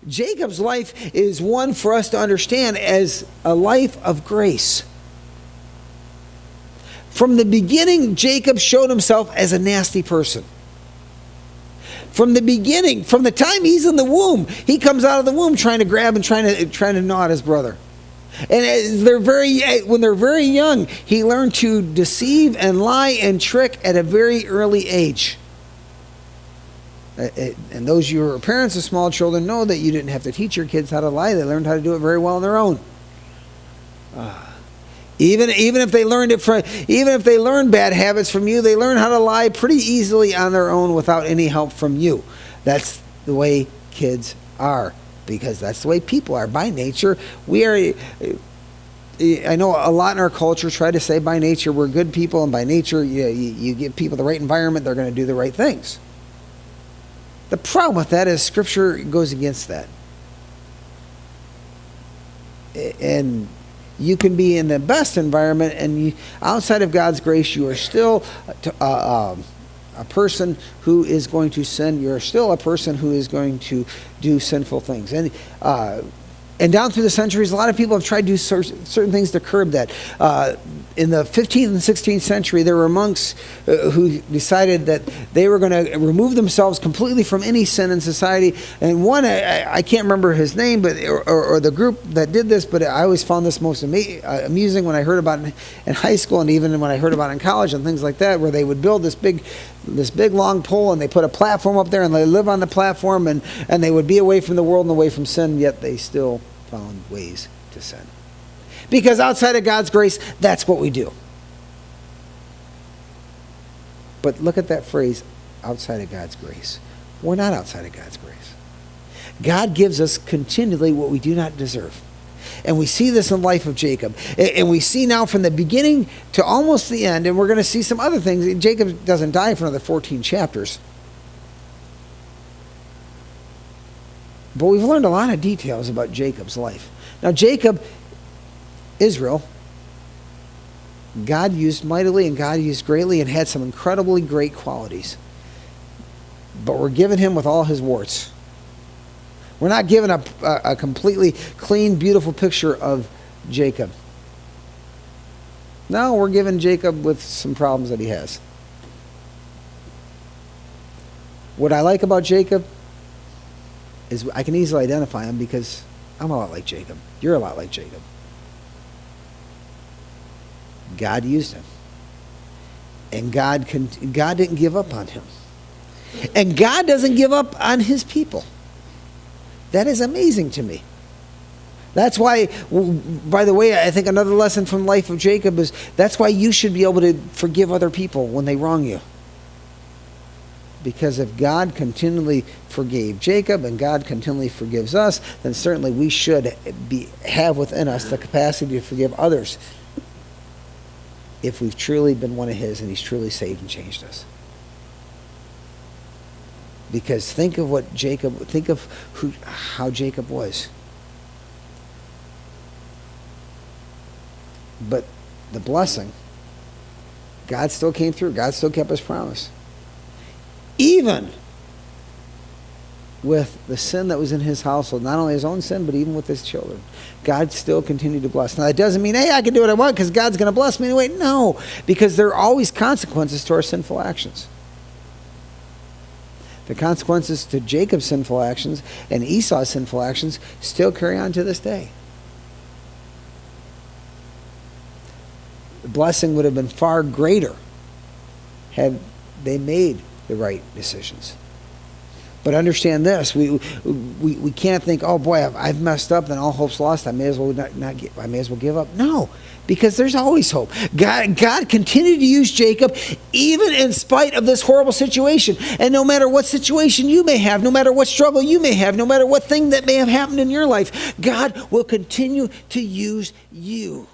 Jacob's life is one for us to understand as a life of grace. From the beginning, Jacob showed himself as a nasty person. From the beginning, from the time he's in the womb, he comes out of the womb trying to grab and trying to gnaw at his brother. And when they're very young, he learned to deceive and lie and trick at a very early age. And those of you who are parents of small children know that you didn't have to teach your kids how to lie. They learned how to do it very well on their own. Even if they learned bad habits from you, they learn how to lie pretty easily on their own without any help from you. That's the way kids are, because that's the way people are by nature. We are. I know a lot in our culture try to say by nature we're good people, and by nature you give people the right environment, they're going to do the right things. The problem with that is Scripture goes against that. And you can be in the best environment, and outside of God's grace, you are still a person who is going to sin. You're still a person who is going to do sinful things. And down through the centuries, a lot of people have tried to do certain things to curb that. In the 15th and 16th century, there were monks who decided that they were going to remove themselves completely from any sin in society. And one, I can't remember his name, but or the group that did this, but I always found this most amusing when I heard about it in high school, and even when I heard about it in college and things like that, where they would build this big long pole, and they put a platform up there, and they live on the platform, and they would be away from the world and away from sin, yet they still found ways to sin. Because outside of God's grace, that's what we do. But look at that phrase, outside of God's grace. We're not outside of God's grace. God gives us continually what we do not deserve. And we see this in the life of Jacob. And we see now from the beginning to almost the end, and we're going to see some other things. Jacob doesn't die for another 14 chapters. But we've learned a lot of details about Jacob's life. Now, Jacob, Israel, God used mightily and God used greatly and had some incredibly great qualities. But we're giving him with all his warts. We're not given a completely clean, beautiful picture of Jacob. No, we're given Jacob with some problems that he has. What I like about Jacob is I can easily identify him because I'm a lot like Jacob. You're a lot like Jacob. God used him. And God didn't give up on him. And God doesn't give up on his people. That is amazing to me. That's why, by the way, I think another lesson from the life of Jacob is that's why you should be able to forgive other people when they wrong you. Because if God continually forgave Jacob and God continually forgives us, then certainly we should have within us the capacity to forgive others if we've truly been one of his and he's truly saved and changed us. Because think of how Jacob was. But the blessing, God still came through. God still kept his promise. Even with the sin that was in his household, not only his own sin, but even with his children, God still continued to bless. Now, that doesn't mean, hey, I can do what I want because God's going to bless me anyway. No, because there are always consequences to our sinful actions. The consequences to Jacob's sinful actions and Esau's sinful actions still carry on to this day. The blessing would have been far greater had they made the right decisions. But understand this, we can't think, oh boy, I've messed up, then all hope's lost. I may as well I may as well give up. No, because there's always hope. God continued to use Jacob even in spite of this horrible situation. And no matter what situation you may have, no matter what struggle you may have, no matter what thing that may have happened in your life, God will continue to use you.